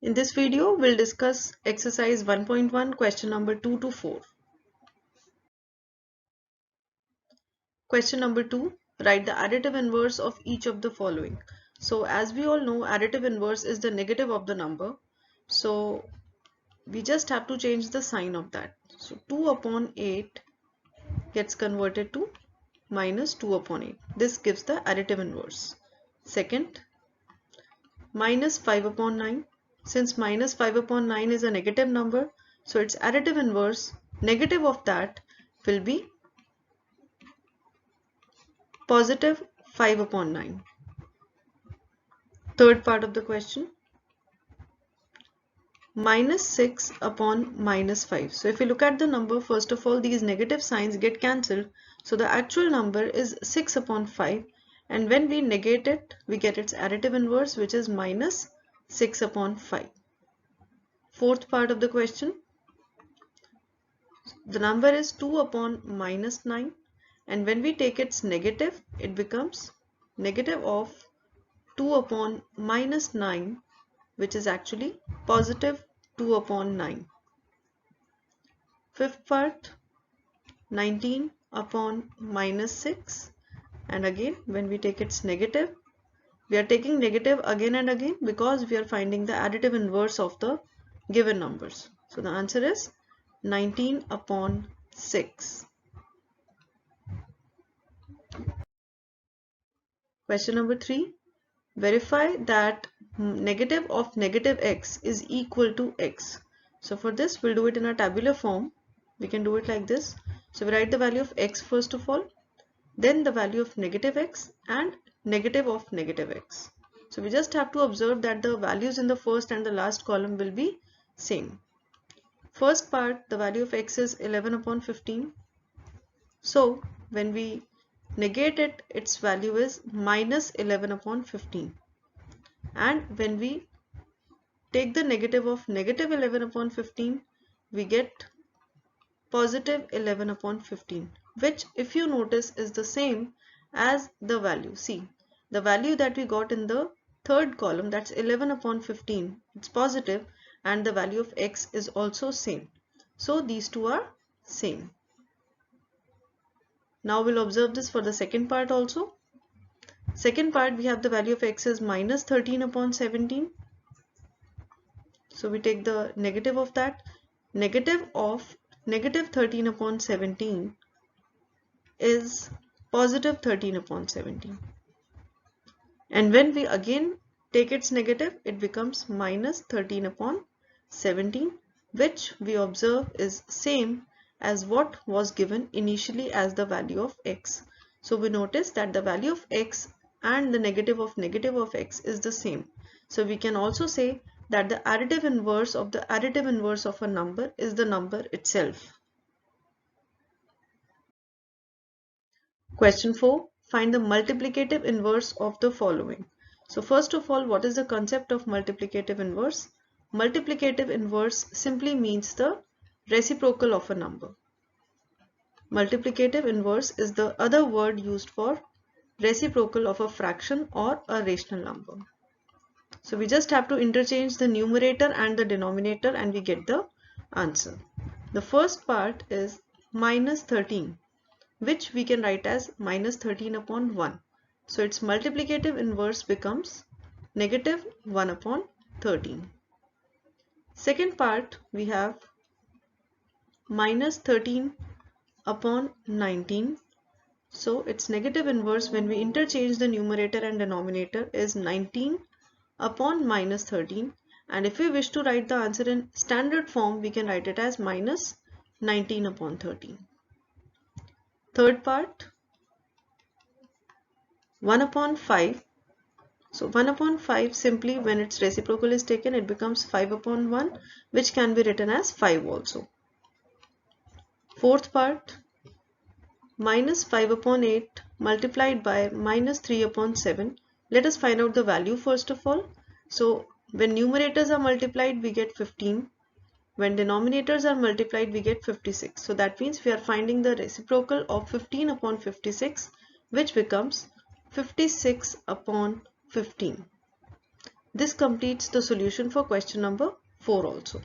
In this video, we'll discuss exercise 1.1 question number 2 to 4. Question number 2, write the additive inverse of each of the following. So as we all know, additive inverse is the negative of the number. So we just have to change the sign of that. So 2 upon 8 gets converted to minus 2 upon 8. This gives the additive inverse. Second, minus 5 upon 9. Since minus 5 upon 9 is a negative number, so its additive inverse, negative of that, will be positive 5 upon 9. Third part of the question, minus 6 upon minus 5. So if you look at the number, first of all, these negative signs get cancelled. So the actual number is 6 upon 5. And when we negate it, we get its additive inverse, which is minus 6 upon 5. Fourth part of the question, the number is 2 upon minus 9, and when we take its negative, it becomes negative of 2 upon minus 9, which is actually positive 2 upon 9. Fifth part, 19 upon minus 6, and again when we take its negative, we are taking negative again and again because we are finding the additive inverse of the given numbers. So the answer is 19 upon 6. Question number 3. Verify that negative of negative x is equal to x. So for this, we'll do it in a tabular form. We can do it like this. So we write the value of x first of all, then the value of negative x and negative of negative x. So we just have to observe that the values in the first and the last column will be same. First part, the value of x is 11 upon 15. So when we negate it, its value is minus 11 upon 15. And when we take the negative of negative 11 upon 15, we get positive 11 upon 15, which if you notice is the same as the value. See, the value that we got in the third column, that's 11 upon 15, it's positive, and the value of x is also same. So these two are same. Now we'll observe this for the second part also. Second part, we have the value of x is minus 13 upon 17. So we take the negative of that. Negative of negative 13 upon 17 is positive 13 upon 17. And when we again take its negative, it becomes minus 13 upon 17, which we observe is same as what was given initially as the value of x. So we notice that the value of x and the negative of x is the same. So we can also say that the additive inverse of a number is the number itself. Question 4. Find the multiplicative inverse of the following. So first of all, what is the concept of multiplicative inverse? Multiplicative inverse simply means the reciprocal of a number. Multiplicative inverse is the other word used for reciprocal of a fraction or a rational number. So we just have to interchange the numerator and the denominator and we get the answer. The first part is minus 13, which we can write as minus 13 upon 1. So its multiplicative inverse becomes negative 1 upon 13. Second part, we have minus 13 upon 19. So its negative inverse when we interchange the numerator and denominator is 19 upon minus 13. And if we wish to write the answer in standard form, we can write it as minus 19 upon 13. Third part, 1 upon 5. So 1 upon 5 simply when its reciprocal is taken, it becomes 5 upon 1, which can be written as 5 also. Fourth part, minus 5 upon 8 multiplied by minus 3 upon 7. Let us find out the value first of all. So when numerators are multiplied, we get 15. When denominators are multiplied, we get 56. So that means we are finding the reciprocal of 15 upon 56, which becomes 56 upon 15. This completes the solution for question number 4 also.